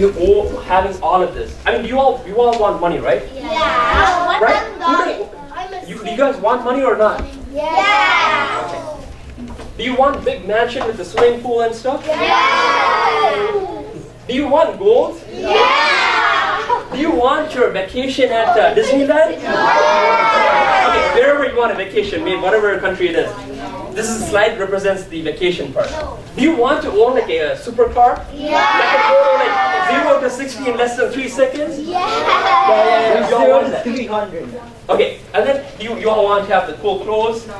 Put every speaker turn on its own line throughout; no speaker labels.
to having all of this. I mean, you all want money, right?
Yeah.
Right? You guys want money or not?
Yeah.
Okay. Do you want big mansion with the swimming pool and stuff?
Yeah.
Do you want gold?
Yeah.
Do you want your vacation at Disneyland? Okay, wherever you want a vacation, whatever country it is. This is slide represents the vacation part. Do you want to own like a supercar?
Yeah.
Like a go like 0 to 60 in less than 3 seconds?
Yeah.
You all want that?
300.
Okay, and then you all want to have the cool clothes?
Yeah.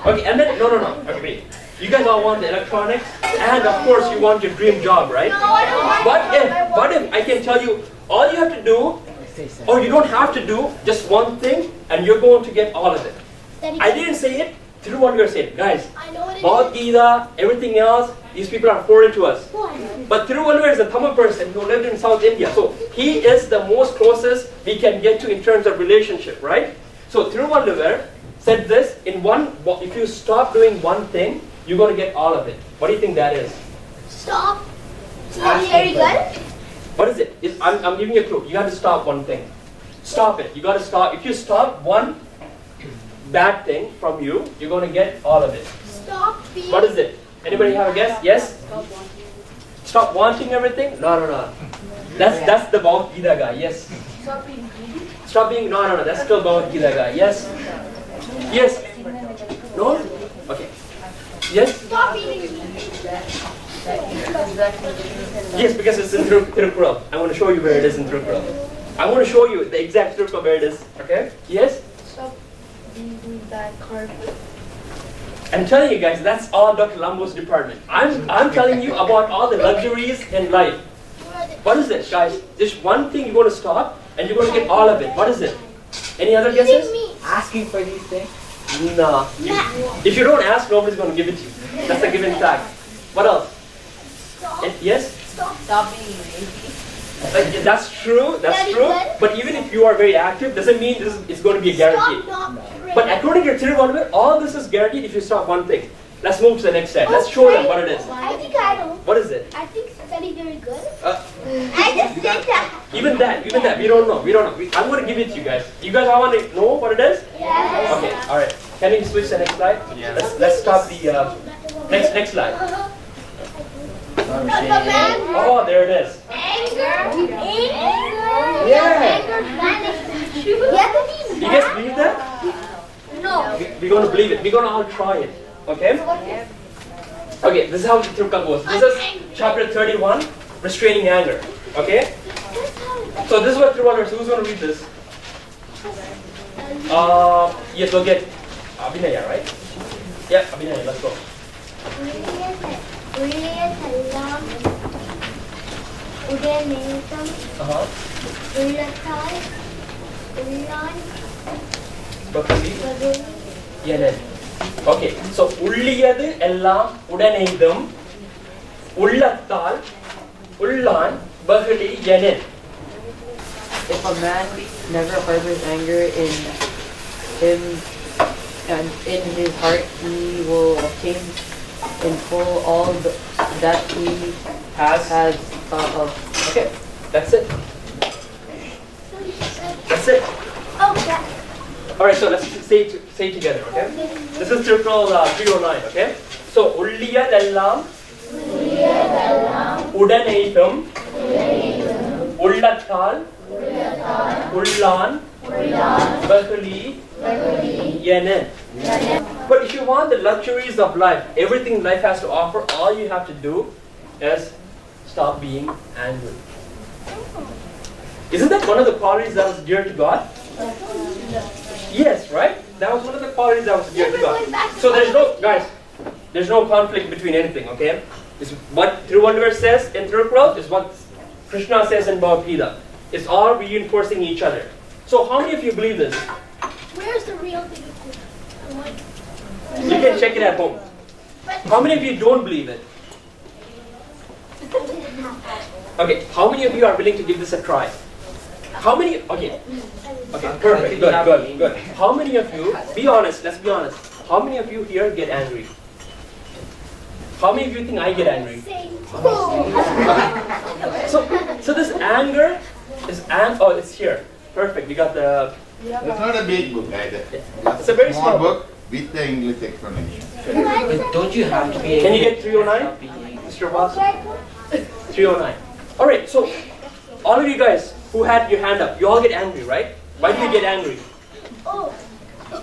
Okay, and then no. Okay, wait. You guys all want the electronics, and of course you want your dream job, right? But if I can tell you, all you have to do, or you don't have to do, just one thing, and you're going to get all of it. I didn't say it. Thiruvalluvar said, guys. Bhagavad Gita, everything else, these people are foreign to us. But Thiruvalluvar is a Tamil person who lived in South India, so he is the most closest we can get to in terms of relationship, right? So Thiruvalluvar said this in one. If you stop doing one thing, you're going to get all of it. What do you think that is?
Stop. Very good.
What is it? I'm giving you a clue. You have to stop one thing. Stop it. You got to stop. If you stop one bad thing from you, you're going to get all of it.
Stop being.
What is it? Anybody have a guess? Yes? Stop wanting everything? No. That's the Bhagavad Gita guy. Yes.
Stop being greedy.
Stop being. No. That's still Bhagavad Gita guy. Yes. Yes. No. Okay. Yes.
Stop eating meat.
Yes, because it's in Tirukkural. I want to show you where it is in Tirukkural. I want to show you the exact Tirukkural where it is. Okay? Yes?
Stop eating that carpet.
I'm telling you guys, that's all Dr. Lambo's department. I'm telling you about all the luxuries in life. What is it, guys? Just one thing you're going to stop, and you're going to get all of it. What is it? Any other guesses?
Asking for these things?
No. If you don't ask, nobody's going to give it to you. That's a given fact. What else? Yes?
Stop being lazy.
That's true. That's true. But even if you are very active, doesn't mean this is going to be a guarantee. But according to Thiruvalluvar, all this is guaranteed if you stop one thing. Let's move to the next slide. Let's show them what it is.
I think I know.
What is it?
I think study very good. I just said that.
Even that. We don't know. I'm going to give it to you guys. You guys all want to know what it is?
Yes.
Okay. All right. Can we switch to the next slide? Yeah. Let's stop the next slide. Oh, there it is.
Anger.
Yeah.
You
You guys believe that?
No.
We're going to believe it. We're going to all try it. Okay? Okay, this is how the Tirukkural goes. This is chapter 31, restraining anger. Okay? So this is what Thiruvalluvar. So who's going to read this? Yes, we'll get Abhinaya, right? Yeah, Abhinaya, let's go. Okay, so உள்ளியது எல்லாம் உடனெய்தும் உள்ளத்தால் உள்ளான் பகுலி எனின்.
If a man never harbors anger in him and in his heart, he will obtain in full all that he has
Okay, that's it. That's it.
Oh, yeah.
Alright, so let's say together, okay? This is Tirukkural 309, okay? So, உள்ளியதெல்லாம் உடனெய்தும் உள்ளத்தால் உள்ளான் பகுலி எனின். But if you want the luxuries of life, everything life has to offer, all you have to do is stop being angry. Isn't that one of the qualities that was dear to God? Yes, right? That was one of the qualities that was dear to God. So there's no conflict between anything, okay? It's what Thiruvalluvar says in Tirukkural is what Krishna says in Bhagavad Gita. It's all reinforcing each other. So how many of you believe this?
Where's the real thing?
You can check it at home. How many of you don't believe it? Okay, how many of you are willing to give this a try? How many? Okay, perfect, good. How many of you, be honest, let's be honest. how many of you here get angry? How many of you think I get angry? So this anger is oh, it's here. Perfect. We got the.
It's not a big book either.
It's a very small book
with the English explanation.
But don't you have to be?
Can you get 309, Mr. Watson? 309. All right. So all of you guys who had your hand up, you all get angry, right? Why do you get angry?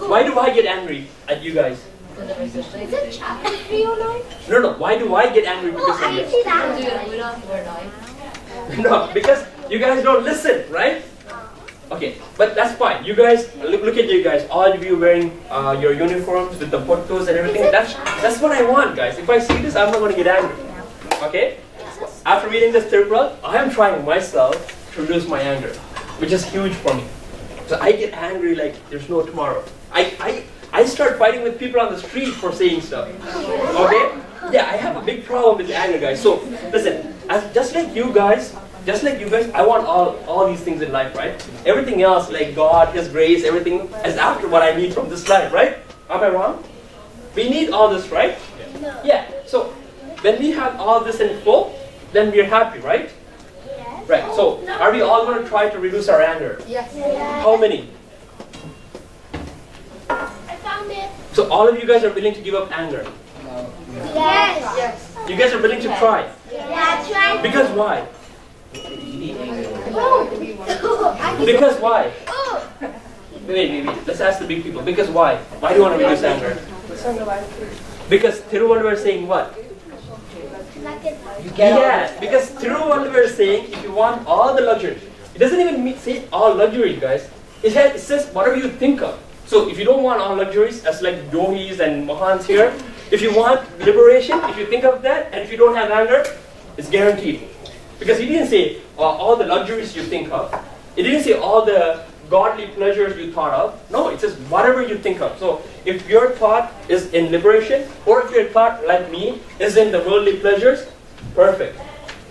Why do I get angry at you guys?
Is it chapter 309?
No. Why do I get angry because of you?
see that.
No, because you guys don't listen, right? Okay, but that's fine. You guys, look at you guys. All of you wearing your uniforms with the photos and everything. That's what I want, guys. If I see this, I'm not going to get angry. Okay? After reading this Tirupal, I am trying myself to reduce my anger, which is huge for me. So I get angry like there's no tomorrow. I start fighting with people on the street for saying stuff. Okay? Yeah, I have a big problem with anger, guys. So listen, just like you guys, I want all these things in life, right? Everything else, like God, His grace, everything is after what I need from this life, right? Am I wrong? We need all this, right? Yeah. So when we have all this in full, then we're happy, right?
Yes.
Right. So are we all going to try to reduce our anger?
Yes.
How many?
I found it.
So all of you guys are willing to give up anger.
Yes.
You guys are willing to try.
That's right.
Because why?
Oh.
Because why?
Oh.
Wait. Let's ask the big people. Because why? Why do you want to reduce anger? Because Thiruvalluvar is saying what? Yeah, because Thiruvalluvar is saying if you want all the luxury, it doesn't even say all luxury, guys. It says whatever you think of. So if you don't want all luxuries, as like yogis and mahans here, if you want liberation, if you think of that, and if you don't have anger, it's guaranteed. Because he didn't say all the luxuries you think of. It didn't say all the godly pleasures you thought of. No, it says whatever you think of. So if your thought is in liberation, or if your thought, like me, is in the worldly pleasures, perfect.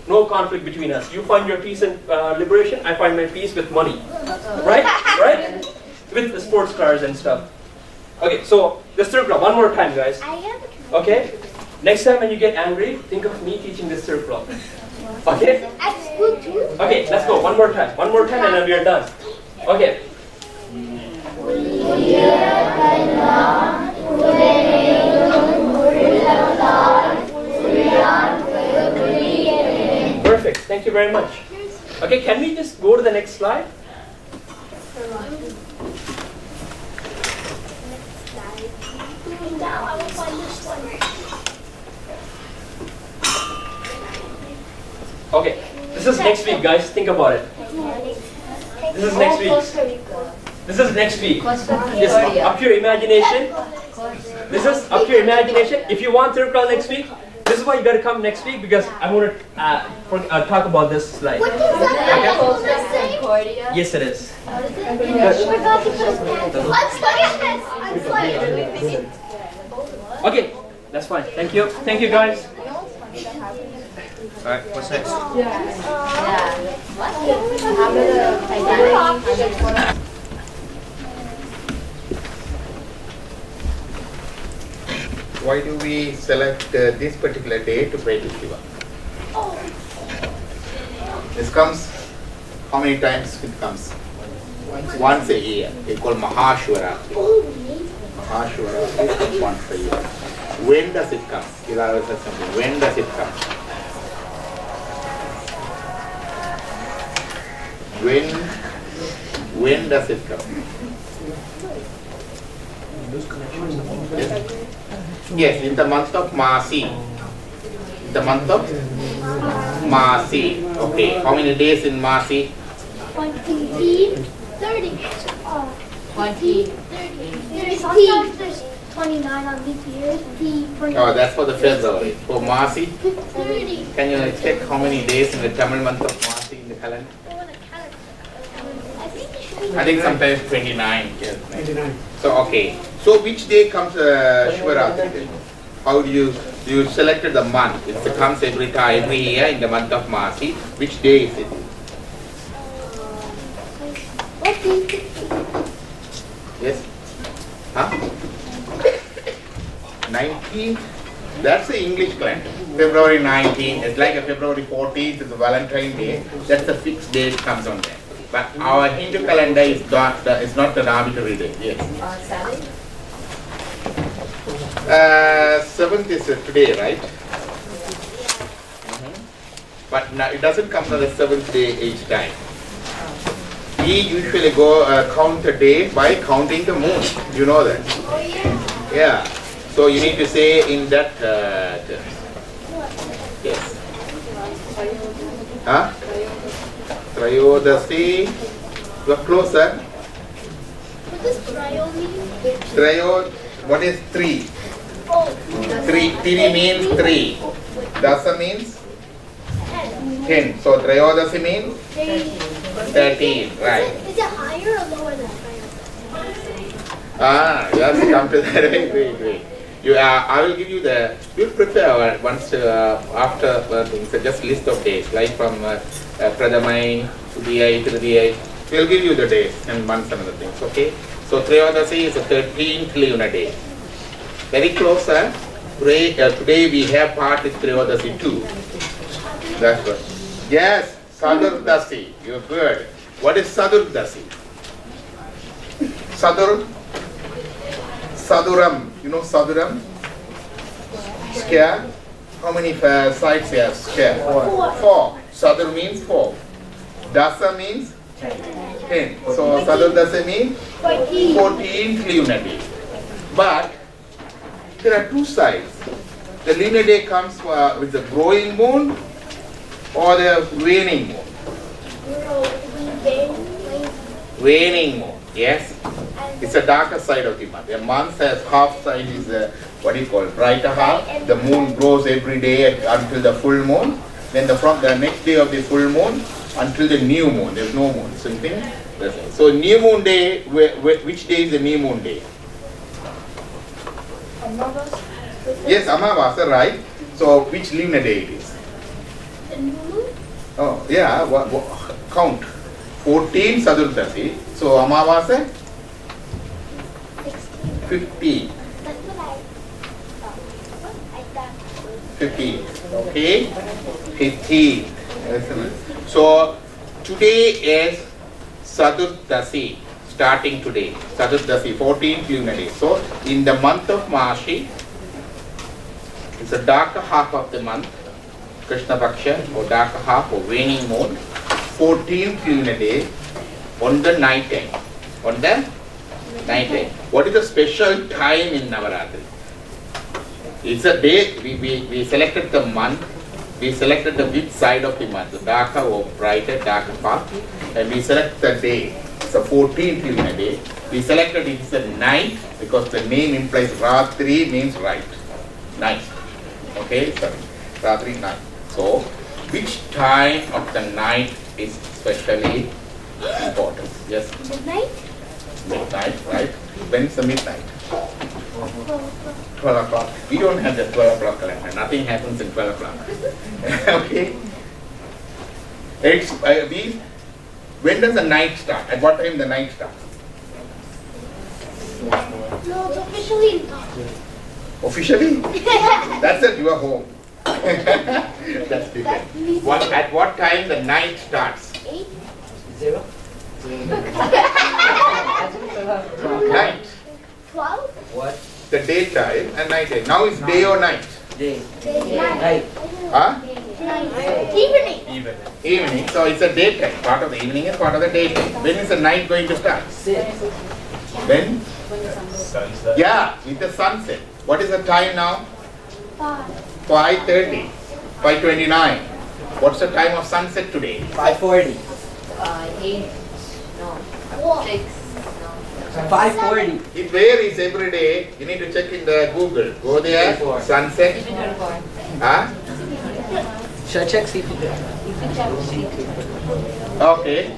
No conflict between us. You find your peace in liberation, I find my peace with money. Right? Right? With the sports cars and stuff. Okay, so the Tirupal, one more time, guys. Okay? Next time when you get angry, think of me teaching this Tirupal. Okay?
At school too?
Okay, let's go. One more time. One more time and then we are done. Okay. Perfect. Thank you very much. Okay, can we just go to the next slide?
Now I will find this one.
Okay, this is next week, guys. Think about it. This is next week. This is next week. This is up to your imagination. This is up to your imagination. If you want Tirupal next week, this is why you got to come next week because I'm going to talk about this slide.
What does that say?
Yes, it is.
Let's look at this.
Okay, that's fine. Thank you. Thank you, guys.
Alright, what's next? Why do we select this particular day to pray to Shiva? This comes, how many times it comes? Once a year. It's called Mahashivratri. Mahashivratri comes once a year. When does it come? When does it come? When does it come? Yes, in the month of Masi. The month of Masi. Okay, how many days in Masi?
20, 30.
20.
30. Sometimes there's 29 on leap years.
Oh, that's for the February. For Masi,
30.
can you check how many days in the Tamil month of Masi in the calendar? I think sometimes 29. Yes. 29. So okay. So which day comes Shivaratri? How do you selected the month? It comes every year in the month of Masi. Which day is it? Yes? Huh? 19th, that's the English calendar. February 19th, it's like a February 14th is a Valentine's Day. That's the fixed date comes on there. But our Hindu calendar is not an arbitrary date. Yes.
Saturday?
7th is today, right? But now it doesn't come on the 7th day each time. We usually go count the day by counting the moon. You know that?
Oh yeah.
Yeah. So you need to say in that terms. Yes. Huh? Trayodasi. You are closer.
What does trial mean?
Trayod. What is 3?
Oh.
3. Tiri means 3. Dasa means 10. So Trayodasi means 13. Right.
Is it higher or lower than trial?
Yes, come to that. Wait. You, I will give you the. We'll prepare once after things. Just list of days, like from Pradhamai, Sudhiyai, Tridhiyai. We'll give you the days and months and other things. Okay. So Trayodasi is the 13th lunar day. Very close, huh? Today we have part with Trayodasi too. That's good. Yes, Sadurdasi. You're good. What is Sadurdasi? Saduram. You know Saduram? Square. How many sides here? Square. 4. Sadur means 4. Dasa means 10. So Sadurdasi means 14th lunar day. But there are 2 sides. The lunar day comes with the growing moon or the waning moon. Waning moon, yes. It's a darker side of the month. A month has half side is brighter half. The moon grows every day until the full moon. Then from the next day of the full moon until the new moon. There's no moon. So new moon day, which day is the new moon day? Yes, Amavasa, right? So which lunar day it is?
The new moon?
Oh, yeah. Count. 14 Sadurdasi. So Amavasa? 15.
That's what I thought.
15. Okay? 15. So today is Sadurdasi. Starting today. Sadurdasi, 14th lunar day. So in the month of Marchi, it's a darker half of the month, Krishna Paksha, or darker half or waning moon, 14th lunar day on the night time. On the night time. What is the special time in Navaratri? It's a day, we selected the month, we selected the which side of the month, the darker or brighter, darker part, and we select the day. It's a 14th lunar day. We selected it as a night because the name implies Ratri means right. Night. Okay, sorry. Ratri night. So, which time of the night is especially important? Yes?
Midnight?
Midnight, right? When is the midnight? 12 o'clock. We don't have the 12 o'clock calendar. Nothing happens in 12 o'clock. Okay? When does the night start? At what time the night starts?
No, it's officially not.
Officially? That's it, you are home. That's different. At what time the night starts?
8?
0.
Night.
12?
What?
The daytime and night time. Now it's day or night?
Day.
Night.
Night.
Huh?
Evening.
Evening. So it's a daytime. Part of the evening and part of the daytime. When is the night going to start?
6.
When?
Sunset.
Yeah, with the sunset. What is the time now?
5.
5:30. 5:29. What's the time of sunset today?
5:40.
8. No.
What?
6.
5:40.
It varies every day. You need to check in the Google. Go there.
24.
Sunset.
24.
Huh?
Should I check CP?
Okay.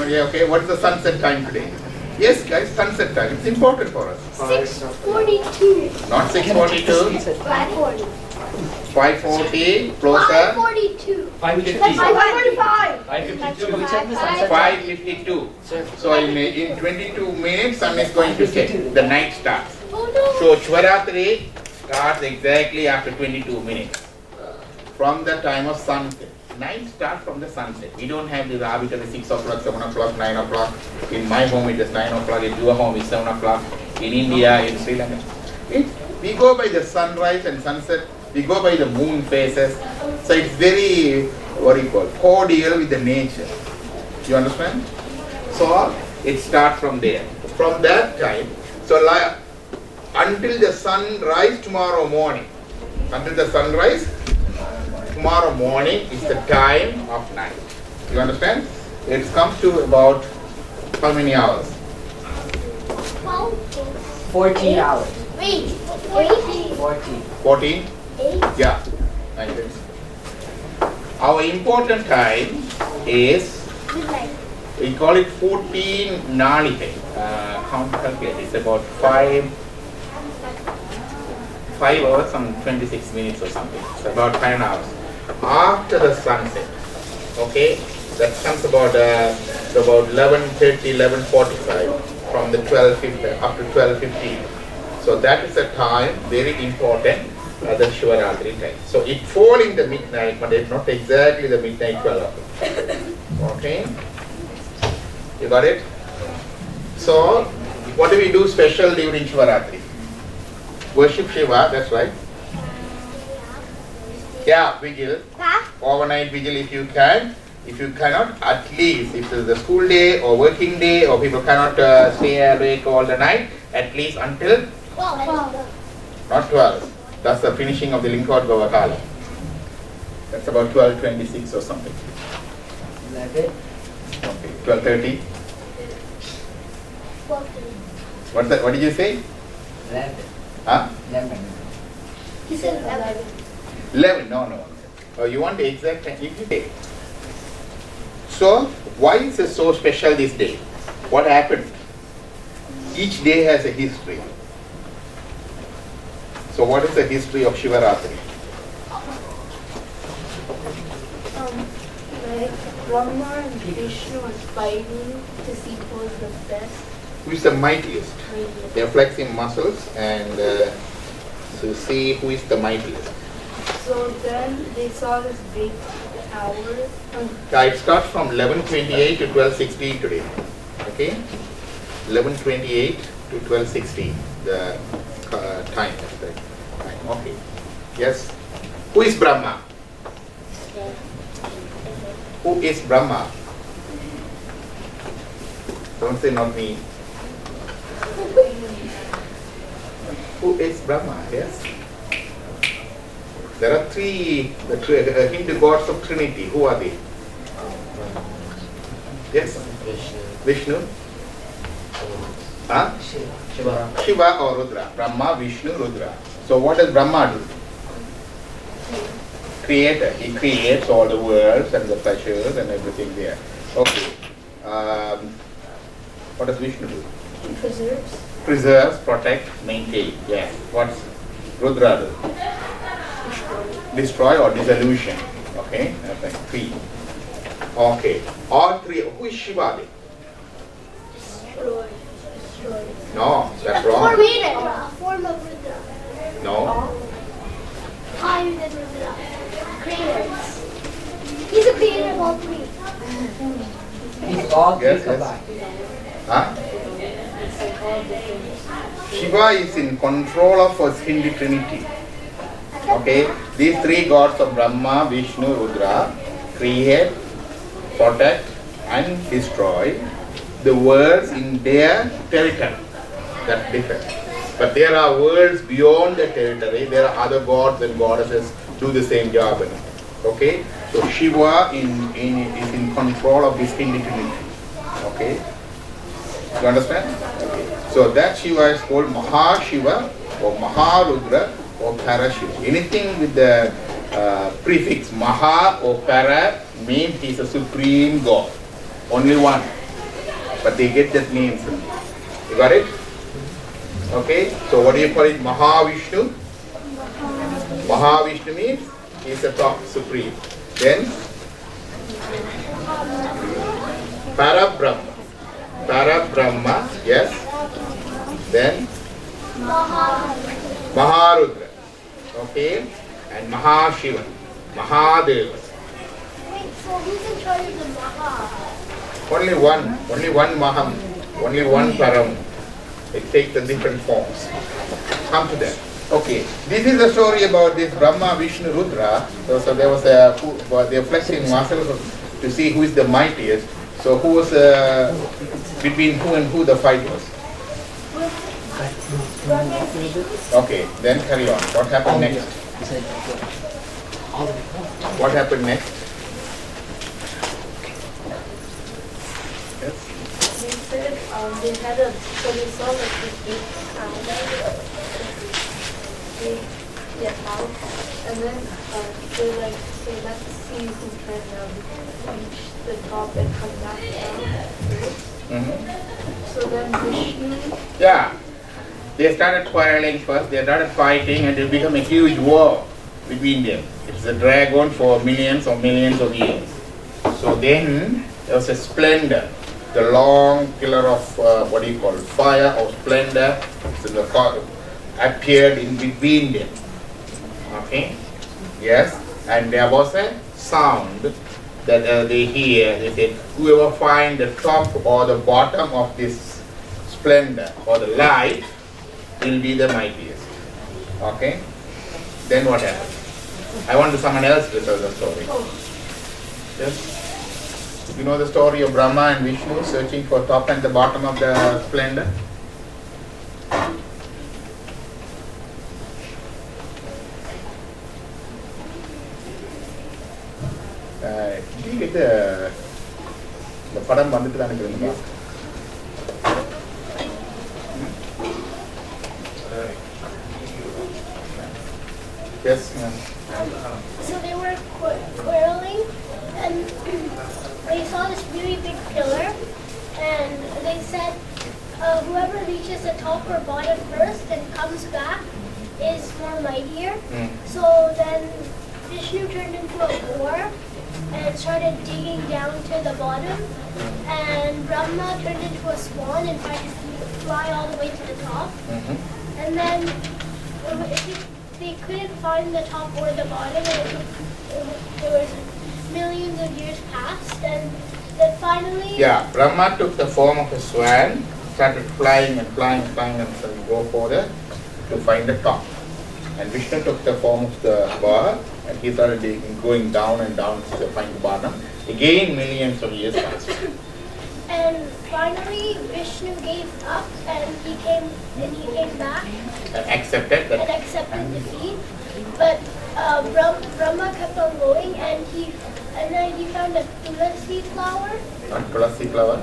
Yeah, okay. What is the sunset time today? Yes, guys, sunset time. It's important for us.
6:42.
Not 6:42.
5:40.
5:40. Closer.
5:42.
5:50.
5:45.
5:52.
5:52. So in 22 minutes, sun is going to set. The night starts.
Oh no.
So Shvaratri starts exactly after 22 minutes. From the time of sunset. Night starts from the sunset. We don't have this arbitrary 6 o'clock, 7 o'clock, 9 o'clock. In my home it is 9 o'clock, in your home it's 7 o'clock. In India, in Sri Lanka. We go by the sunrise and sunset. We go by the moon phases. So it's very, cordial with the nature. You understand? So it starts from there. From that time, so until the sunrise tomorrow morning. Until the sunrise tomorrow morning is the time of night. You understand? It comes to about how many hours?
14 hours.
Wait,
14.
14?
8.
Yeah. Our important time is,
Midnight.
we call it 14 Nalike. How to calculate? It's about 5 hours and 26 minutes or something. It's about 5 hours. After the sunset, okay, that comes about 11:30, 11:45 from the 12:50 up to 12:15. So that is a time very important, the Shivaratri time. So it falls in the midnight, but it's not exactly the midnight 12 o'clock. Okay, you got it? So what do we do special during Shivaratri? Worship Shiva, that's right. Yeah, vigil. Overnight vigil if you can. If you cannot, at least if it's a school day or working day or people cannot stay awake all the night, at least until
12.
not 12. That's the finishing of the Linkot Gavakala. That's about 12:26 or something.
11.
Okay, 12:30.
14.
What did you say?
11.
Huh?
11.
He said 11.
11. No. Oh, you want the exact time? So, why is it so special this day? What happened? Each day has a history. So, what is the history of Shivaratri?
Like Brahma and Vishnu are fighting to see who is the best.
Who is the mightiest? They are flexing muscles and to see who is the mightiest.
So then they saw this big tower.
It starts from 11:28 to 12:16 today. Okay? 11:28 to 12:16. The time. That's the time. Okay. Yes. Who is Brahma? Who is Brahma? Don't say not me. Who is Brahma? Yes. There are three Hindu gods of Trinity. Who are they? Yes. Vishnu. Huh? Shiva or Rudra. Brahma, Vishnu, Rudra. So what does Brahma do? Creator. He creates all the worlds and the pleasures and everything there. Okay. What does Vishnu do?
Preserves.
Preserves, protect, maintain. Yeah. What's Rudra do? Destroy or dissolution. Okay. That's like 3. Okay. All 3. Who is Shiva then?
Destroy.
No, that's wrong.
Form of Rudra.
No.
Higher than Rudra. Creators. He's a creator of all 3.
He's all three
Yes, yes.
combined.
Huh? Shiva is in control of a Hindu Trinity. Okay, these 3 gods of Brahma, Vishnu, Rudra create, protect and destroy the worlds in their territory. That's different. But there are worlds beyond the territory. There are other gods and goddesses do the same job. Okay, so Shiva is in control of this Hindu Trinity. Okay, you understand? Okay. So that Shiva is called Mahashiva or Maharudra or Parashiva. Anything with the prefix Maha or Para means he is a supreme God. Only one. But they get that name from me. You got it? Okay. So what do you call it? Mahavishnu? Mahavishnu means he is the top supreme. Then Parabrahma. Parabrahma, yes. Then Maharudra. came, and Mahashiva, Mahadeva.
Wait, so who's in charge of the Maha?
Only one Maham, only one Param. It takes the different forms. Come to that. Okay, this is the story about this Brahma, Vishnu, Rudra. So there was they're flexing muscles to see who is the mightiest. So who was between who and who the fight was? Okay, then carry on. What happened next? What happened next? Yes.
They said they had so they saw like this big house, and then they like say let's see who can reach the top and come back down first. So then Vishnu.
Yeah. They started quarreling first, they started fighting, and it became a huge war between them. It's a dragon for millions of years. So then there was a splendor, the long pillar of fire or splendor, appeared in between them. Okay? Yes? And there was a sound that they hear. They said, whoever finds the top or the bottom of this splendor or the light will be the mightiest. Okay? Then what happened? I want someone else to tell the story. Yes? You know the story of Brahma and Vishnu searching for top and the bottom of the splendor? The படம் வந்துட்டு தான் இருக்குதுங்களா? Yes, ma'am.
So they were quarreling, and they saw this really big pillar, and they said, whoever reaches the top or bottom first and comes back is more mightier. So then Vishnu turned into a boar and started digging down to the bottom, and Brahma turned into a swan and tried to fly all the way to the top. And then they couldn't find the top or the bottom, and there was millions of years passed, and then finally...
Yeah, Brahma took the form of a swan, started flying and flying and go further to find the top. And Vishnu took the form of the bird, and he started going down and down to find the bottom. Again, millions of years passed.
And finally, Vishnu gave up, and he came back
And accepted that.
and accepted defeat. But Brahma kept on going, and then he found a tulasi flower.
Not tulasi flower.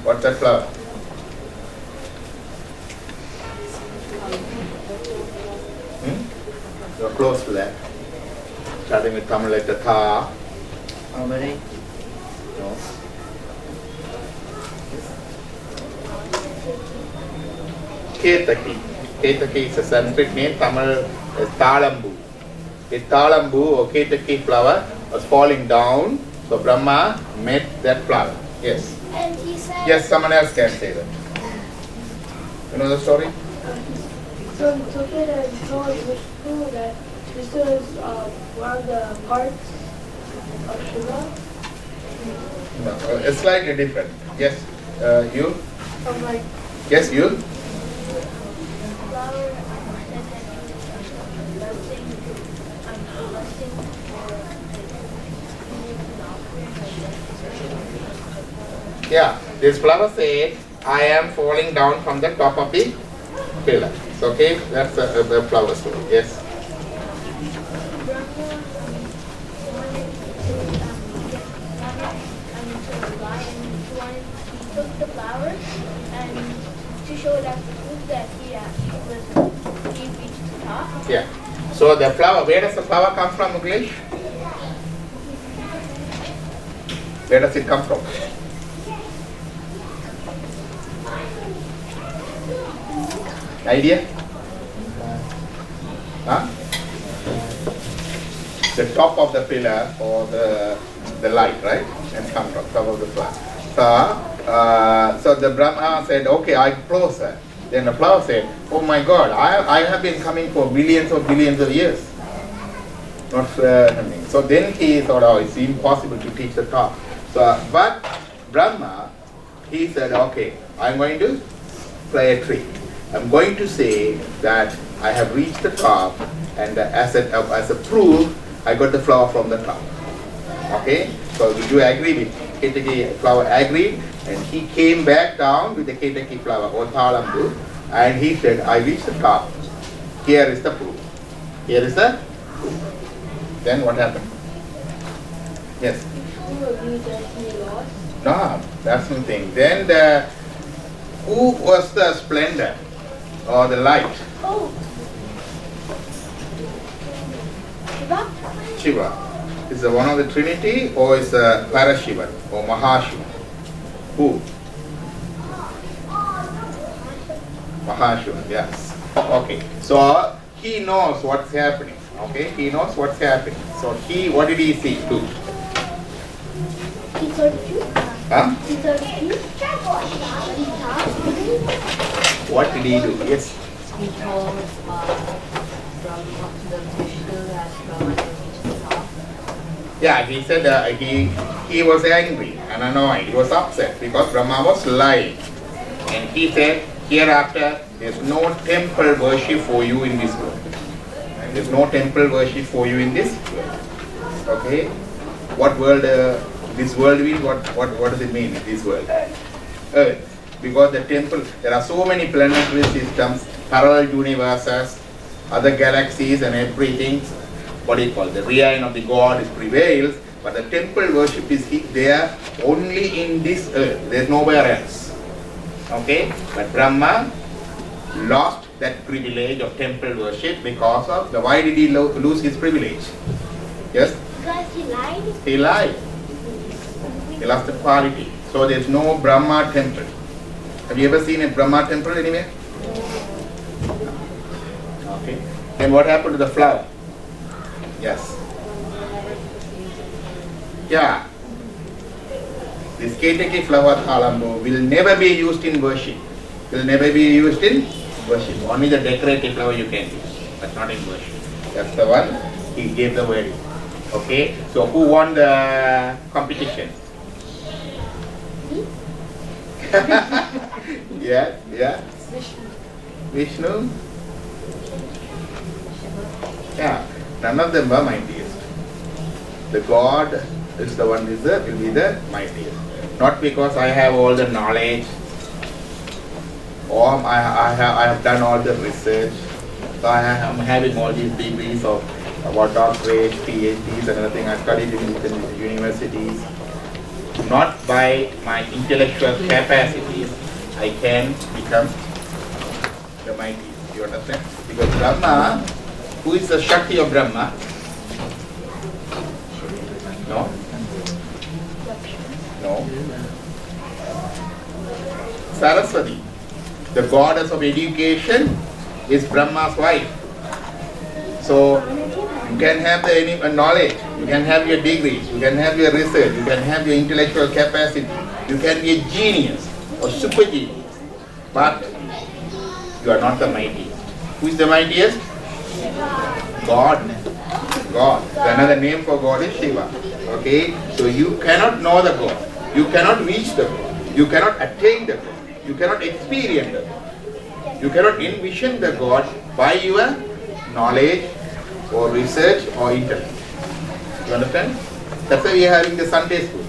What's that flower? You're close to that. Starting with Tamil letter Tha.
How many?
No. Ketaki. Ketaki is a Sanskrit name. Tamil is Talambu. The Talambu or Ketaki flower was falling down. So Brahma met that flower. Yes.
And he said...
Yes, someone else can say that. You know the story?
So he took it and told Vishnu that Vishnu is one of the parts of Shiva.
No, it's slightly different. Yes, you?
From like
Yes, you?
flower and then blessing
Yeah, this flower said, I am falling down from the top of the pillar. So, okay, that's the flower story. Yes.
He took the flower and to show that proof that he reached the top.
Yeah. So the flower, where does the flower come from, English? Where does it come from? Idea? Huh? The top of the pillar or the light, right? And come from top of the flower. So the Brahma said, okay, I'm closer. Then the flower said, oh my God, I have been coming for billions of years. Not something. So then he thought, oh, it's impossible to teach the top. So, but Brahma, he said, okay, I'm going to play a trick. I'm going to say that I have reached the top, and as a proof, I got the flower from the top. Okay? So did you agree with Ketaki flower? Agreed, and he came back down with the Ketaki flower, or Thalambu, and he said, I reached the top. Here is the proof. Here is the proof. Then what happened? Yes? No, that's nothing. Then who was the splendor or the light?
Oh.
Shiva. Is it one of the Trinity, or is Parashiva or Mahashiva? Who? Mahashiva, yes. Okay. So he knows what's happening. Okay, he knows what's happening. So what did he see? Do?
He saw the truth.
Huh?
He saw the truth.
What did he do? Yes.
He told Brahma to the Vishnu that Brahma reached the top.
Yeah, he said he was angry and annoyed. He was upset because Brahma was lying. And he said, hereafter, there's no temple worship for you in this world. There's no temple worship for you in this world. Okay? What world, this world means, what does it mean, this world? Earth. Because the temple, there are so many planetary systems, parallel universes, other galaxies and everything. What do you call it? The reign of the God prevails, but the temple worship is there only in this earth. There's nowhere else. Okay? But Brahma lost that privilege of temple worship because of why did he lose his privilege? Yes?
Because he lied.
He lied. He lost the quality. So there's no Brahma temple. Have you ever seen a Brahma temple anywhere? Okay. Then what happened to the flower? Yes. Yeah. This Ketaki flower Thalambu will never be used in worship. Will never be used in worship. Only the decorative flower you can use, but not in worship. That's the one he gave the word. Okay. So who won the competition? Yeah. Vishnu. Yeah. None of them were mightiest. The God is the one will be the mightiest. Not because I have all the knowledge, or I have done all the research. So I am having all these degrees of about doctorates, PhDs and everything. I studied in the universities. Not by my intellectual capacities I can become the mightiest. You understand? Because Brahma, who is the Shakti of Brahma? No? No. Saraswati, the goddess of education, is Brahma's wife. So you can have the knowledge, you can have your degrees, you can have your research, you can have your intellectual capacity, you can be a genius or super genius, but you are not the mightiest. Who is the mightiest? God. God. Another name for God is Shiva. Okay? So you cannot know the God. You cannot reach the God. You cannot attain the God. You cannot experience the God. You cannot envision the God by your knowledge or research or intellect. You understand? That's why we are having the Sunday school.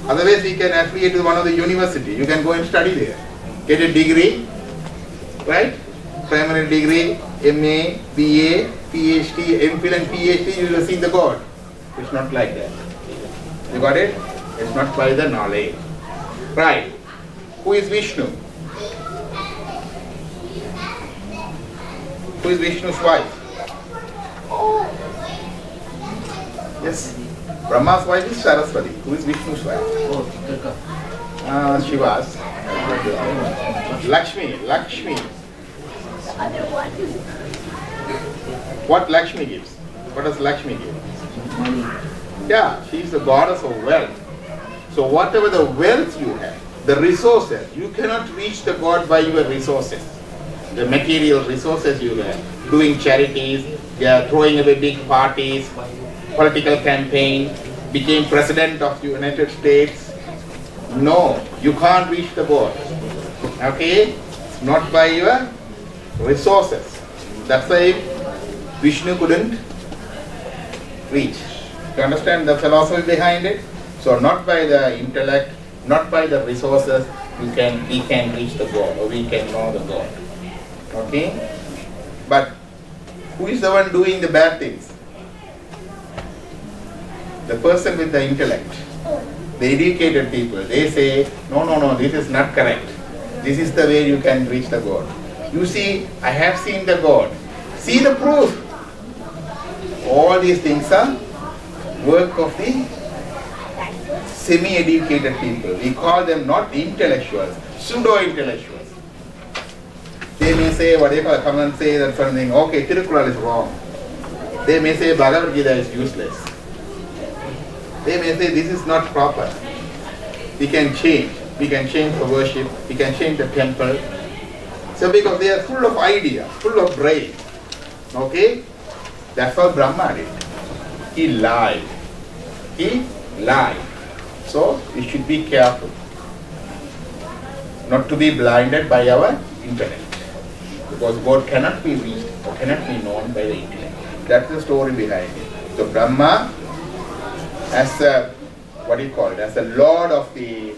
Otherwise we can affiliate with one of the university. You can go and study there. Get a degree, right? Primary degree, MA, BA, PhD, MPhil and PhD, you will see the God. It's not like that. You got it? It's not by the knowledge. Right. Who is Vishnu? Who is Vishnu's wife? Yes. Brahma's wife is Saraswati. Who is Vishnu's wife? Shiva's. Lakshmi. What Lakshmi gives? What does Lakshmi give? Yeah, she is the goddess of wealth. So whatever the wealth you have, The resources. You cannot reach the God by your resources. The material resources you have. Doing charities, throwing away big parties, political campaign, became president of the United States. No, you can't reach the God. Okay? Not by your resources. That's why Vishnu couldn't reach. You understand the philosophy behind it? So not by the intellect, not by the resources, we can reach the God, or we can know the God. Okay? But who is the one doing the bad things? The person with the intellect. The educated people. They say, no, this is not correct. This is the way you can reach the God. You see, I have seen the God. See the proof. All these things are work of the semi-educated people. We call them not intellectuals, pseudo-intellectuals. They may say, what they come and say that something, okay, Tirukural is wrong. They may say Bhagavad Gita is useless. They may say this is not proper. We can change. We can change the worship. We can change the temple. So because they are full of ideas, full of brain. Okay? That's what Brahma did. He lied. He lied. So we should be careful. Not to be blinded by our intellect. Because God cannot be reached or cannot be known by the intellect. That's the story behind it. So Brahma, as a, as the Lord of the,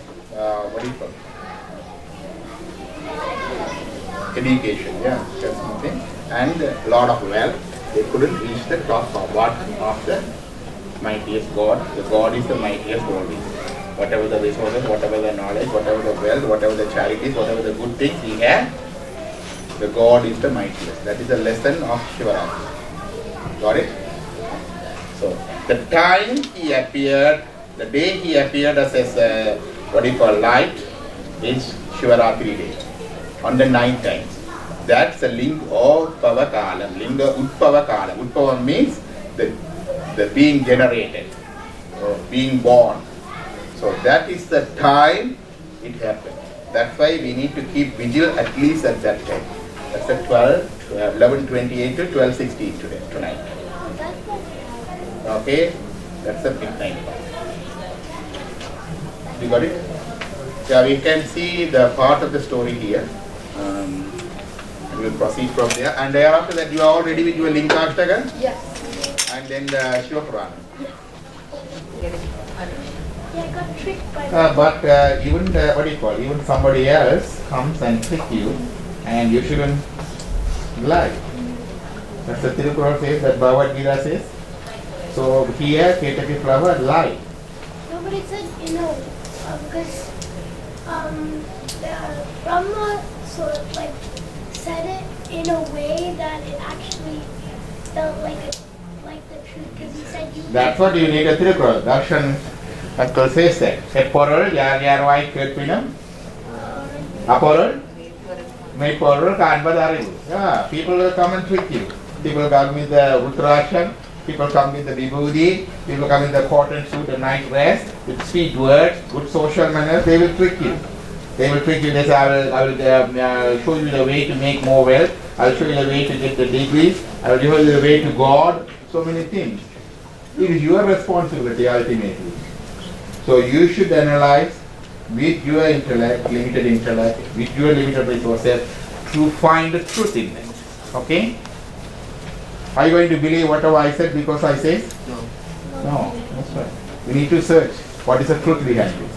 education, that's something. And Lord of wealth, they couldn't reach the top of the mightiest God. The God is the mightiest always. Whatever the resources, whatever the knowledge, whatever the wealth, whatever the charities, whatever the good things he had, the God is the mightiest. That is the lesson of Shivaratri. Got it? So, the time he appeared, the day he appeared as a, light, is Shivaratri day. On the 9 times. That's the link of Pavakalam. Linga Utpavakalam. Utpava means the being generated, or being born. So that is the time it happened. That's why we need to keep vigil at least at that time. That's at 11:28 to 12:16 tonight. Okay? That's the midnight part. You got it? Yeah, we can see the part of the story here. We will proceed from there. And thereafter that you are all ready with your Linkashtaka?
Yes.
And then the Shiva Purana.
Yeah, I got tricked by
But even even somebody else comes and trick you, and you shouldn't lie. That's the Tirukural says, that Bhagavad Gita says. So here, Ketaki flower lied.
No, but it said, because Brahma sort of said it in a way that it actually felt like the truth, because he said you.
That's what you need a Tirukural. Darshan Uncle says that. A portal, yar Kirpinam. A portal? May portal can't but yeah, people will come and trick you. People come with the Uttarasham, people come with the Vibhuti, people come in the cotton suit, the night dress, with sweet words, good social manners, they will trick you. They will trick you. They say, I will show you the way to make more wealth. I will show you the way to get the degrees. I will show you the way to God. So many things. It is your responsibility ultimately. So you should analyze with your intellect, limited intellect, with your limited resources, to find the truth in it. Okay? Are you going to believe whatever I said because I say?
No.
No, that's right. We need to search what is the truth behind it.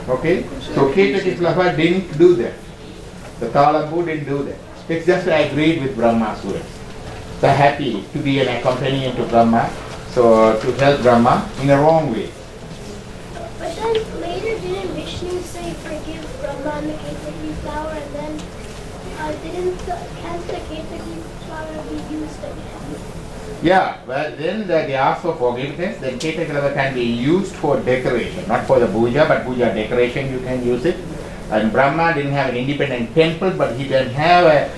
Okay? So Ketaki didn't do that. The Talambu didn't do that. It's just I agreed with Brahma's words. They're happy to be an accompaniment to Brahma, so to help Brahma in a wrong way.
But then later didn't Vishnu say forgive Brahma and the Ketaki flower, and then can't the Ketaki flower be used again?
Yeah, well then they ask for forgiveness, then Ketaki flower can be used for decoration, not for the puja, but puja decoration you can use it. And Brahma didn't have an independent temple, but he didn't have a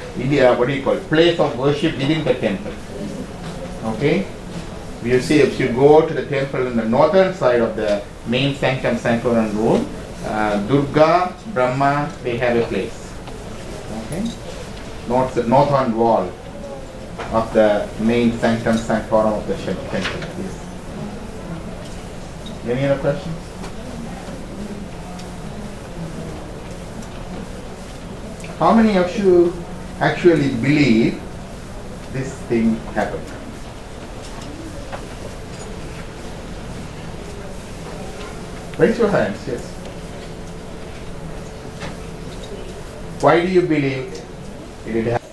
place of worship within the temple. Okay? You see, if you go to the temple in the northern side of the main sanctum sanctorum room, Durga, Brahma, they have a place. Okay? Northern wall of the main sanctum sanctorum of the temple. Yes. Any other questions? How many of you actually believe this thing happened? Raise your hands, yes. Why do you believe it did happen?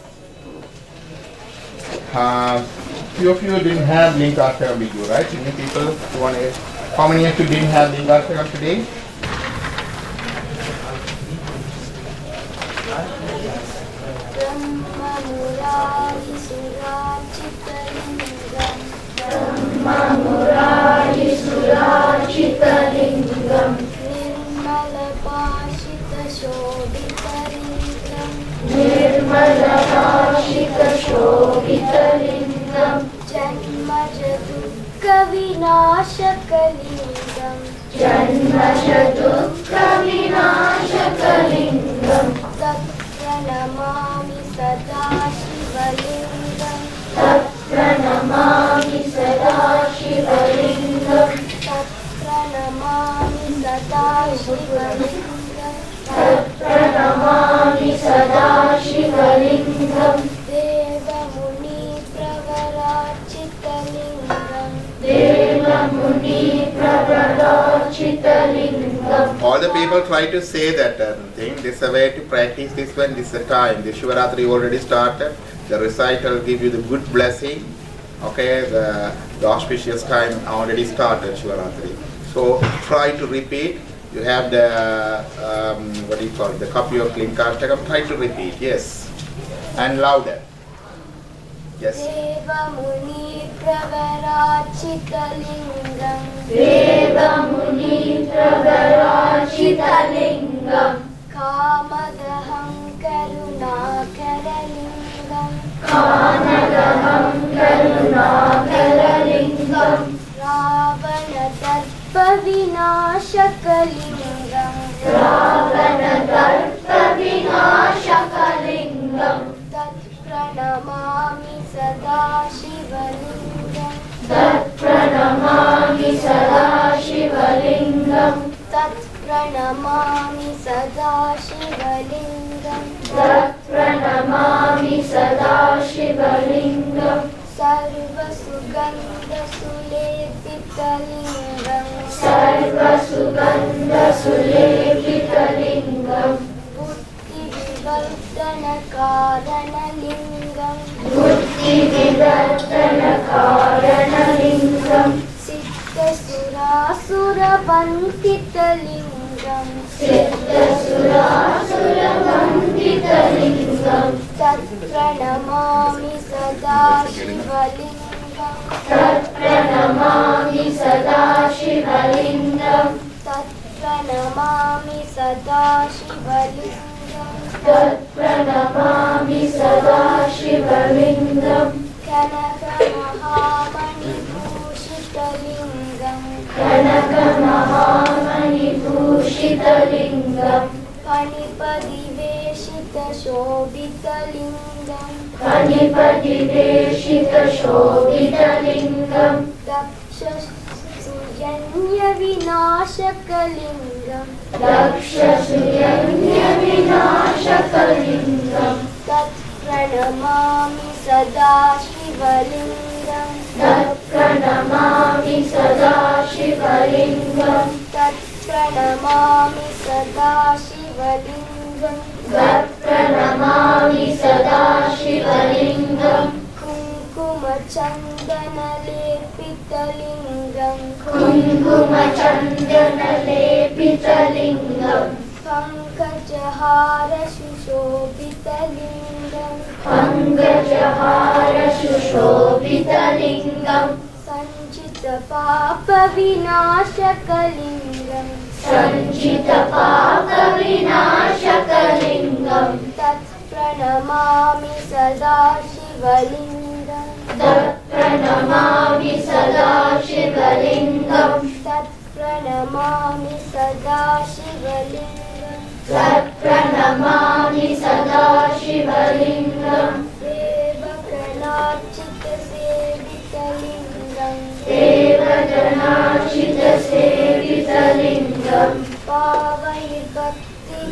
Few of you didn't have Lambotharan with you, right? Many people, how many of you didn't have Lambotharan today?
Nirmalapashita-shobhitalingam Janmaja-dukkha-vinashaka-lingam Janmaja-dukkha-vinashaka-lingam Tat-pranamami sada-shivalingam Tat-pranamami sada-shivalingam Tat-pranamami sada-shivalingam Tat-pranamami sada-shivalingam Deva-muni-pravarachita-lingam Deva-muni-pravarachita-lingam.
All the people try to say that thing. This is a way to practice this one. This is the time. The Shivaratri already started. The recital give you the good blessing. Okay, the auspicious time already started, Shivaratri. So try to repeat. You have the, what do you call it, the copy of Lambotharan. Try to repeat, yes. And louder. Yes.
Deva-muni-pravarachita-lingam Deva-muni-pravarachita-lingam Kamadaham-karunakara-lingam Kamadaham-karunakara-lingam Ravana-darpa-vinashaka-lingam Ravana-darpa-vinashaka-lingam Tat-pranamami sada-shivalingam Tat-pranamami sada-shivalingam Tat-pranamami sada-shivalingam Tat-pranamami sada-shivalingam Sarva-sugandha-sulepita-lingam Sarva-sugandha-sulepita-lingam Buddhi-vivardhana-karana-lingam Buddhi-vivardhana-karana-lingam Siddha-sura-sura-vandita-lingam Siddha-sura-sura-vandita-lingam Tat-pranamami sada-shivalingam Tat-pranamami sada-shivalingam Tat-pranamami sada-shivalingam Tat-pranamami sada-shivalingam Kanaka-mahamani-bhushita-lingam Kanaka-mahamani-bhushita-lingam Panipadi-veshita-shobhita-lingam Panipadi-veshita-shobhita-lingam Daksha-suyanya-vinashaka-lingam Daksha-suyanya-vinashaka-lingam Tat-pranamami sada-shivalingam Tat-pranamami sada-shivalingam Tat-pranamami sada-shivalingam Tat-pranamami sada-shivalingam Kumkumachandana-lepita-lingam Kumkumachandana-lepita-lingam Pankajahara-sushobhita-lingam Pankajahara-sushobhita-lingam Sanchita-papa-vinashaka-lingam Sanchita-papa-vinashaka-lingam Tat-pranamami sada-shivalingam Tat Pranamami Sada Shivalingam. Tat Pranamami Sada Shivalingam. Tat Pranamami Sada Shivalingam. Devakanachita Sevitalingam. Devakanachita Sevitalingam. Pavayir Bhakti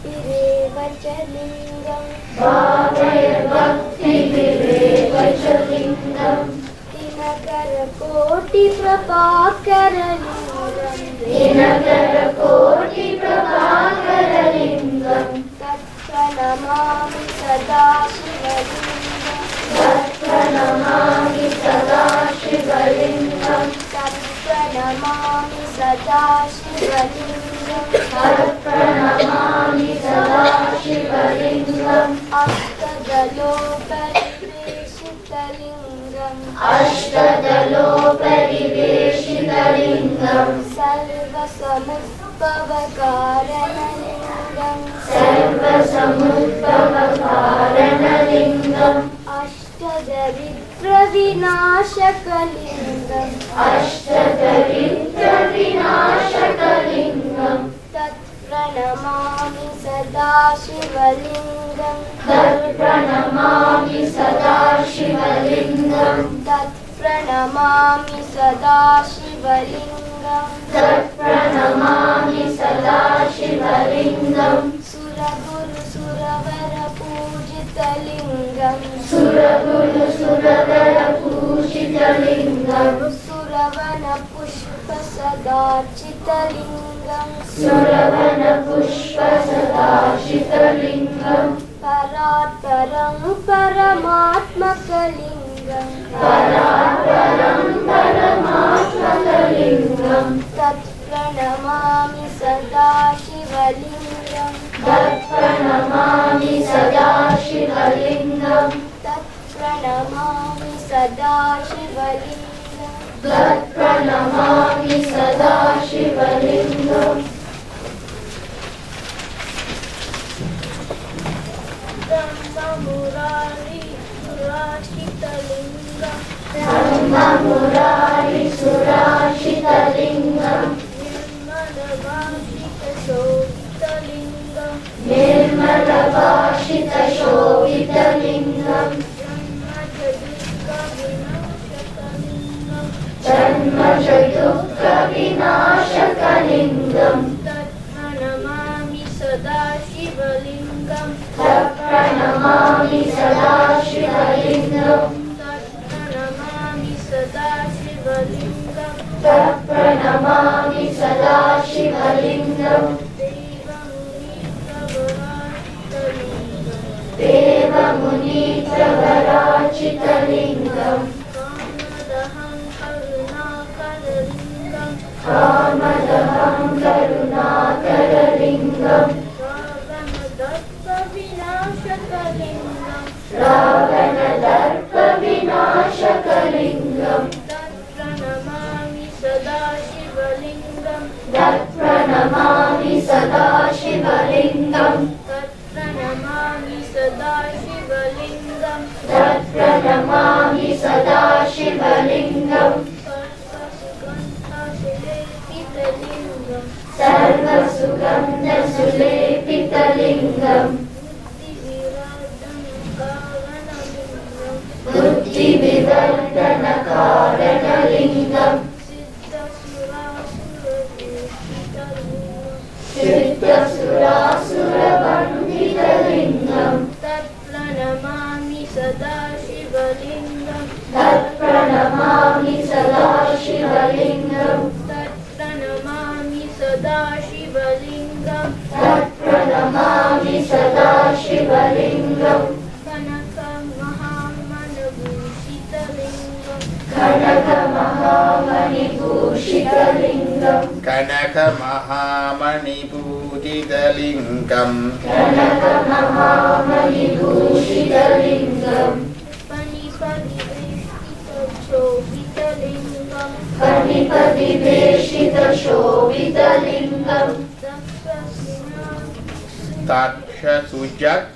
Virevachalingam. Pavayir Bhakti Virevachalingam. Dinakara Koti Prabhakaralingam. Dinakara Koti Prabhakaralingam. Tat Pranamami Sada Shivalingam. Tat Pranamami Sada Shivalingam. Tat Pranamami Sada Shivalingam. Tat Pranamami Sada Shivalingam. Ashtadalopariveshitalingam. Ashtadalopariveshitalingam. Sarvasamudbhavakaranalingam. Sarvasamudbhavakaranalingam. Ashtadaridravinashakalingam. Ashtadaridravinashakalingam. Tat Pranamami Sada Shivalingam. Tat Pranamami Sada Shivalingam. Tat Pranamami Sada Shivalingam. Tat Pranamami Sada Shivalingam. Suraguru Suravara Pujitalingam. Suraguru Suravara Pujitalingam. Suravana Pushpa Sadachithalingam. Suravana Pushpa Sadachithalingam. Parat Param Paramatmakalingam. Parat Param Paramatmakalingam. Tat Pranamami Sada Shivalingam. Tat Pranamami Sada Shivalingam. Tat Pranamami Sada Shivalingam. Tat Pranamami Sada Shivalingam. Brahma Murari Surashitalingam. Brahma Murari Surashitalingam. Nirmalavashita Shobhitalingam. Nirmalavashita Shobhitalingam. Janma Jayukka Vinashakalingam. Tat Pranamami Sada Shivalingam. Tat Pranamami Sada Shivalingam. Tat Pranamami Sada Shivalingam. Tat Pranamami Sada Shivalingam. Deva Munitra Varachithalingam. Kamadaham Karunakaralingam. Ravanadarpa Vinashakalingam. Ravanadarpa Vinashakalingam. Tat Pranamami Sada Shivalingam. Tat Pranamami Sada Shivalingam. Tat Pranamami Sada Shivalingam. Tat Pranamami Sada Shivalingam. Sarva Sugandha Sulepitalingam. Buddhi Vivardhana Karanalingam. Siddha Surasura Vandhitalingam. Tat Pranamami Sada Shivalingam. Tat Pranamami Sada Shivalingam. Tat Pranamami Sada Shivalingam. Tat Pranamami Sada Shivalingam. Kanaka Mahamana Bhushitalingam. Kanaka Mahamani Bhushitalingam.
Kanaka Mahamani Bhushitalingam.
Kanaka Mahamani Bhushitalingam. Panipadi Shobhitalingam. Panipadi Veshita Shobhitalingam.
Taksha Sujat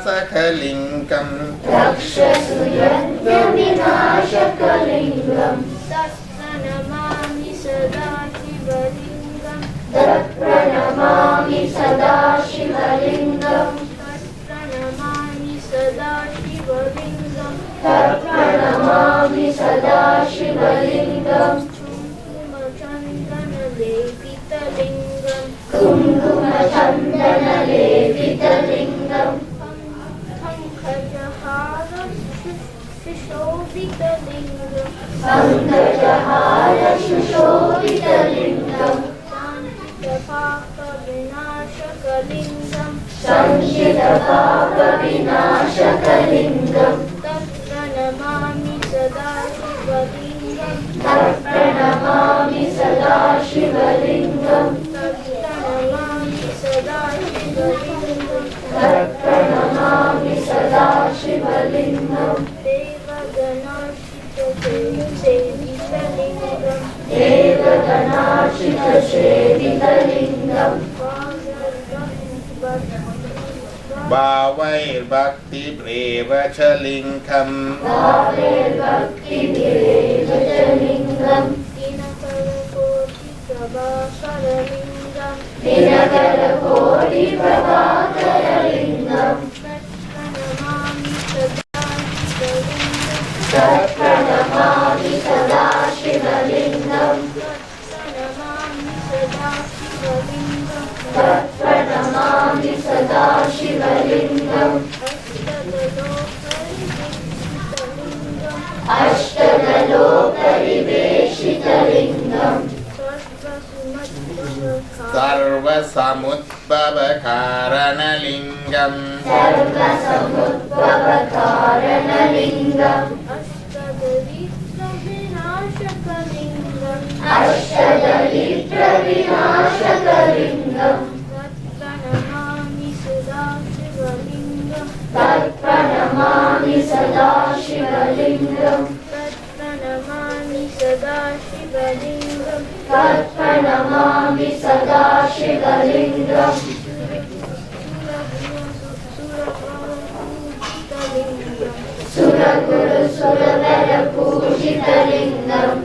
यज्ञविनाशकलिङ्गम्
रक्षसुयज्ञविनाशकलिङ्गम् तत्प्रणमामि सदा शिवलिङ्गम् तत्प्रणमामि सदा शिवलिङ्गम् तत्प्रणमामि सदा शिवलिङ्गम् तत्प्रणमामि सदा शिवलिङ्गम् कुङ्कुमचन्दनलेपितलिङ्गम् कुङ्कुमचन्दनलेपितलिङ्गम् पङ्कजहार सुशोभितलिङ्गम् पङ्कजहार सुशोभितलिङ्गम् संशितपापविनाशकलिङ्गम् संशितपापविनाशकलिङ्गम् तत्प्रणमामि सदा शिवलिङ्गम् तत्प्रणमामि सदा शिवलिङ्गम् तत्प्रणमामि सदा शिवलिङ्गम् तत्प्रणमामि सदा शिवलिङ्गम् देवगणार्चितसेवितलिङ्गम् देवगणार्चितसेवितलिङ्गम्
भावैर्भक्तिप्रेव च लिङ्गम्
भावैर्भक्तिप्रेव च लिङ्गम् दिनकरकोटिप्रभाकरलिङ्गम् दिनकरकोटिप्रभाकरलिङ्गम् तत्प्रणमामि सदा शिवलिङ्गम् तत्प्रणमामि सदा शिवलिङ्गम् अष्टदलोपरिवेशितलिङ्गम्
सर्वसमुद्भवकारणलिङ्गम्
सर्वसमुद्भवकारणलिङ्गम् अष्टदलित्रविनाशकलिङ्गम् तत्प्रणमामि सदा शिवलिङ्गम् तत्प्रणमामि सदा शिवलिङ्गम् तत्प्रणमामि सदा शिवलिङ्गम् तत्प्रणमामि सदा शिवलिङ्गम् सुरगुरु सुरवर पूजितलिङ्गम्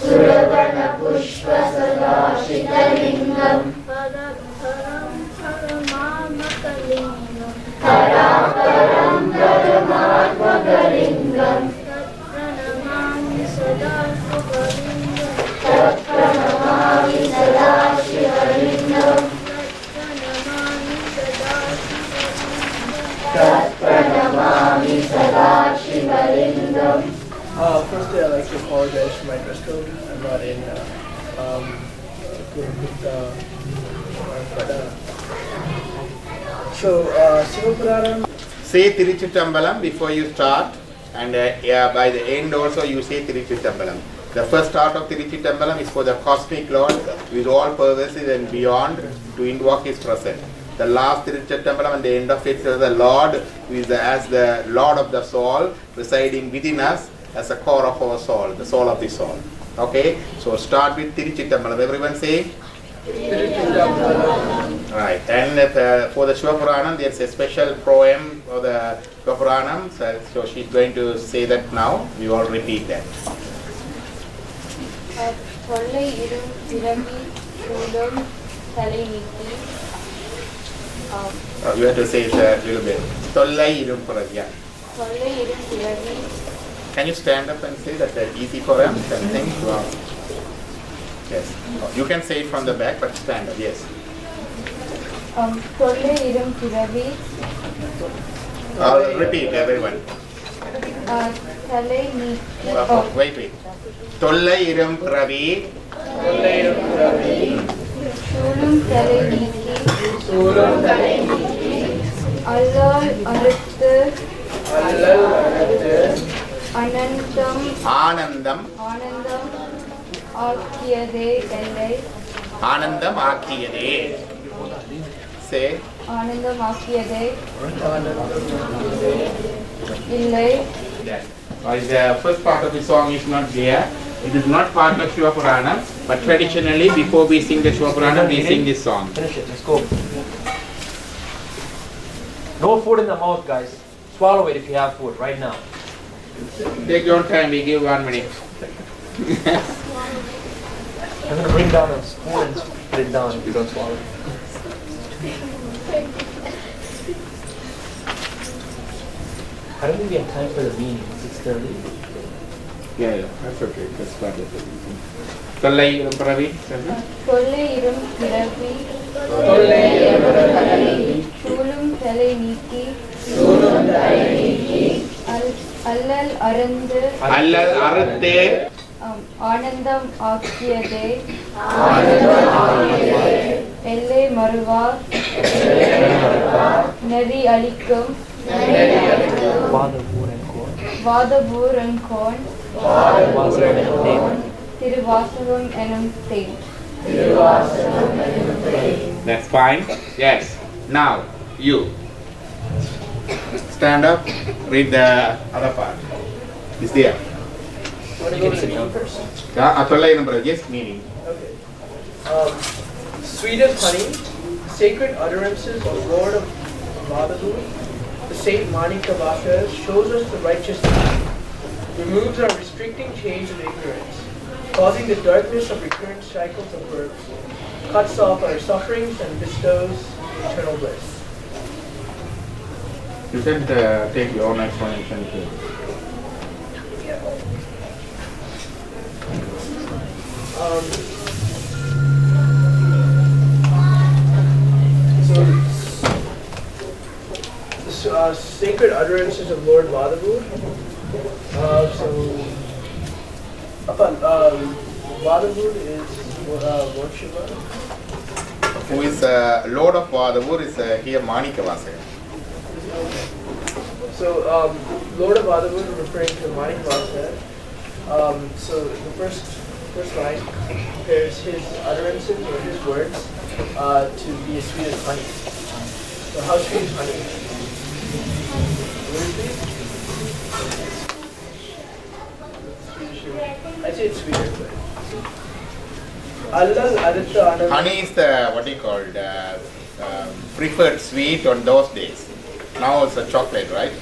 सुरवन पुष्प सदाशितलिङ्गम् परापरं परमात्मकलिङ्गम् परापरं परमात्मकलिङ्गम् तत्प्रणमामि सदा शिवलिङ्गम् तत्प्रणमामि सदा शिवलिङ्गम् तत्प्रणमामि सदा शिवलिङ्गम्
Firstly, I'd like to apologize for my dress code. I'm not in Sivapuraram.
Say Tiruchittambalam before you start, and by the end also you say Tiruchittambalam. The first start of Tiruchittambalam is for the cosmic Lord with all purposes and beyond to invoke His presence. The last Tiruchittambalam and the end of it is the Lord who is as the Lord of the soul residing within us as the core of our soul, the soul of the soul. Okay, so start with Tiruchittambalam. Everyone say Tiruchittambalam. Right, and for the Shivapuranam there's a special poem for the Shivapuranam, so she's going to say that now. We all repeat that.
தொல்லை இரும் பிறவி சூடும் தலை நீக்கி
You have to say it a little bit. Tollai irum puravi. Yeah.
தொல்லை இரும் பிறவி
Can you stand up and say that easy for him? Something? Wow. Yes. You can say it from the back, but stand up. Yes.
தொல்லை இரும் பிறவி
Repeat, everyone.
தலை நீக்கி
Wait. Tollai irum puravi.
சூடும் தலை நீக்கி அல்லால் அறுத்து
Anandam
ஆக்கியதே எல்லை
Anandam akiyade. Say.
ஆனந்தம் ஆக்கியதே இல்லை.
The first part of the song is not there. It is not part of Shiva Purana, but traditionally before we sing the Shiva Purana, we sing this song.
Finish it. Let's go. No food in the mouth, guys. Swallow it if you have food right now.
Take your time, we give 1 minute.
I'm gonna bring down a spoon and put it down if you don't swallow it. I don't think we have time for the meeting. 6:30.
Yeah, that's okay. That's part of it. Tallai Pravi.
தொல்லை இரும் பிறவி சூழும் தலை நீக்கி அல்லல் அறந்து
Allal Arate.
ஆனந்தம் ஆக்கியதே எல்லை மறுவா நெறி அளிக்கும் வாதபூரங்கோன் திருவாசகம் எனும் தேன்.
That's fine. Yes. Now you stand up. Read the other part. Is there?
You can sit down first.
Tallai number. Yes, meaning.
Okay. Sweet as honey, sacred utterances of Lord of Madhavu, the Saint Manikavaka shows us the righteous path, removes our restricting chains of ignorance, causing the darkness of recurrent cycles of birth, cuts off our sufferings and bestows eternal bliss.
You can take your own explanation too.
Sacred utterances of Lord Madhavu. Madhavu is Lord Shiva.
Who is Lord of Vadavur is here Manikavasaya.
So, Lord of Madhavu referring to Manikavaka. So the first line compares his utterances or his words to be as sweet as honey. So how sweet is honey? What is it? I say it's sweeter, but Allal Aditya Anand.
Honey is the preferred sweet on those days. Now it's a chocolate, right?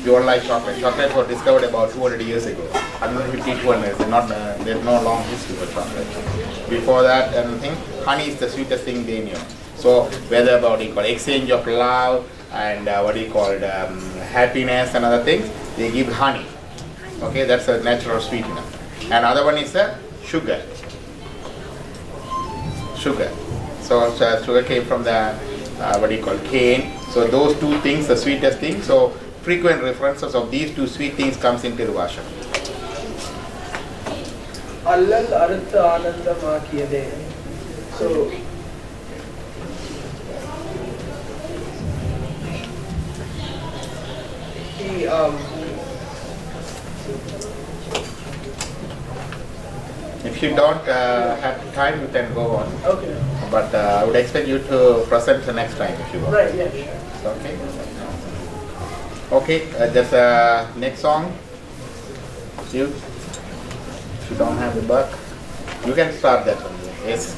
You all like chocolate. Chocolate was discovered about 200 years ago. 150, 200 years. There's no long history for chocolate. Before that, anything, honey is the sweetest thing they knew. So whether about exchange of love and happiness and other things, they give honey. Okay, that's a natural sweetener. And other one is the sugar. Sugar. So sugar came from the cane. So those two things, the sweetest thing. So frequent references of these two sweet things comes into the Vasha.
Allal Artha Anandamakiyade. So he
If you don't have time, you can go on.
okay.
But I would expect you to present the next time if you want.
Right, yeah, sure.
Okay. Okay, just next song. You, if you don't have the book, you can start that one. Yes.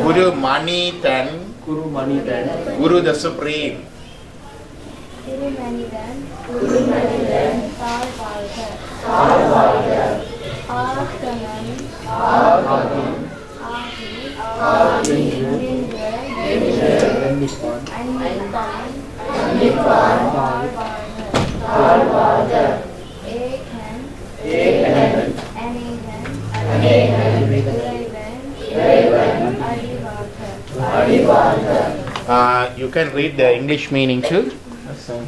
Guru Mani Tan. Guru the Supreme. You can read the English meaning too. So.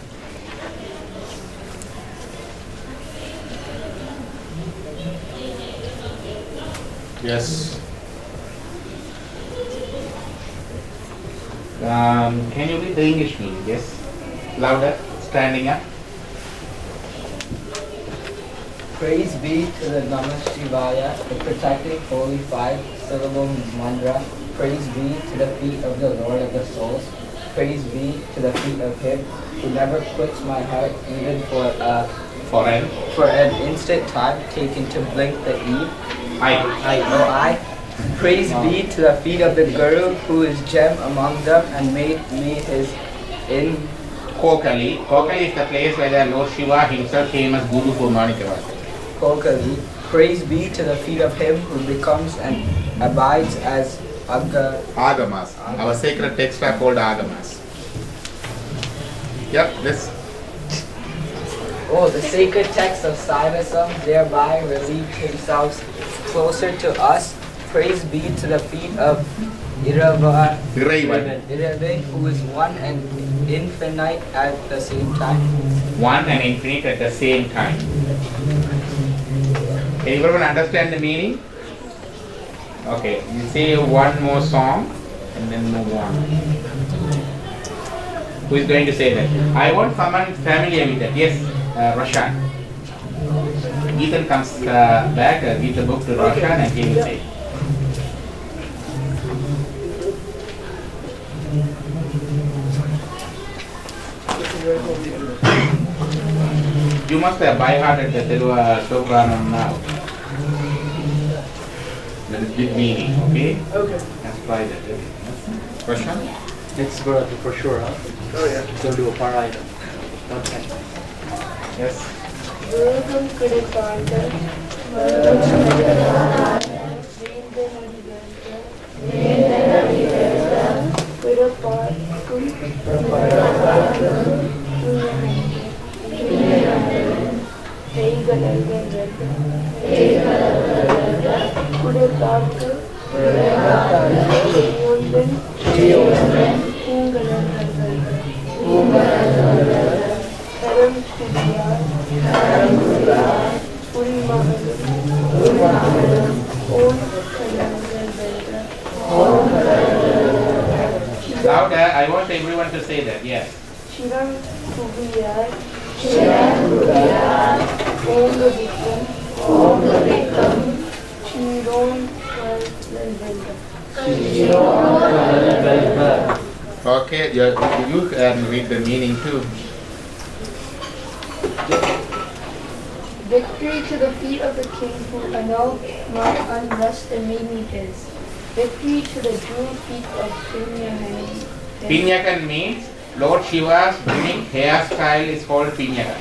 Yes. Can you read the English meaning? Yes. Louder. Standing up.
Praise be to the Namah Shivaya, the protecting holy five-syllable mantra. Praise be to the feet of the Lord of the souls. Praise be to the feet of him who never quits my heart even for an instant time taken to blink the eve. I. Praise be to the feet of the Guru who is gem among them and made me his in
Kokali. Kokali is the place where the Lord Shiva himself came as Guru for Manikavasa.
Kokali. Praise be to the feet of him who becomes and abides as
Agamas. Our sacred texts are called Agamas. Yep, this.
Oh, the sacred texts of Saivism thereby relieved themselves closer to us. Praise be to the feet of Iravan, who is one and infinite at the same time.
One and infinite at the same time. Can everyone understand the meaning? Okay, you say one more song and then move on. Who is going to say that? I want someone familiar with that. Yes, Roshan. Ethan comes back, give the book to Roshan and he will say. You must have by-hearted the Telugu Shopranam now. That is big meaning, okay?
Okay.
Let's try that. Question?
It's Bharati for sure, huh? Oh yeah. Don't do a parayana. Don't catch me.
Yes. Louder, I want everyone to say that, yes.
Shiram Kubiyar, Om the Vikram, Shiron
Okay, you can read the meaning too.
Victory to the feet of the king who annulled my unrest and made me his. Victory to the jeweled feet of Pinyakan.
Pinyakan means Lord Shiva's unique hairstyle is called Pinyakan.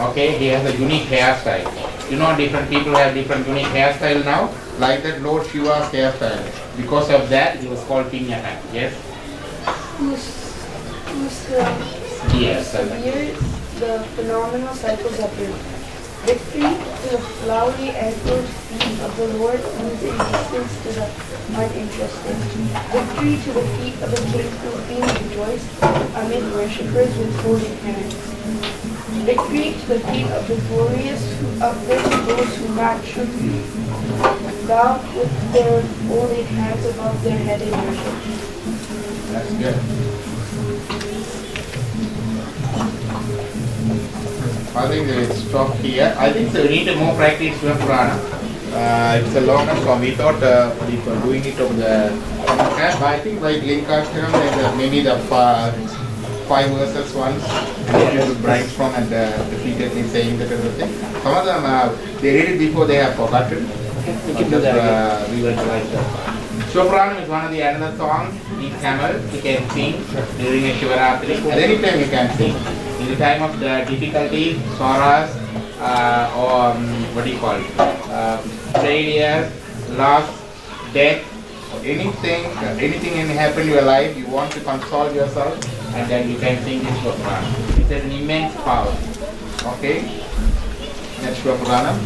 Okay, he has a unique hairstyle. You know, different people have different unique hairstyle now. Like that Lord Shiva's hairstyle. Because of that, he was called Pinyakan. Yes? Yes.
Severe the phenomenal cycles of earth. Victory to the flowery ankled feet of the Lord whose existence to the uninterested. Victory to the feet of the king whose being rejoiced amid worshippers with folded hands. Victory to the feet of the glorious who uplift those who naturally bow with their folded hands above their head in worship.
That's good. I think they will stop here. I think we need to more practice Shiva Purana. It's a longer song. We thought we were doing it over the camp. I think like Linkashtaram, maybe the 5 verses once, and you write from and repeatedly saying that everything. Some of them, they read it before they have forgotten.
We can do that.
We will try that. Shiva Purana is one of the another songs in Tamil you can sing during a Shivaratri. At any time you can sing. In the time of the difficulty, sorrows, or what do you call it? Failure, loss, death, anything can happen in your life, you want to console yourself, and then you can sing this Shiva Purana. It has an immense power. Okay? That's Shiva Purana.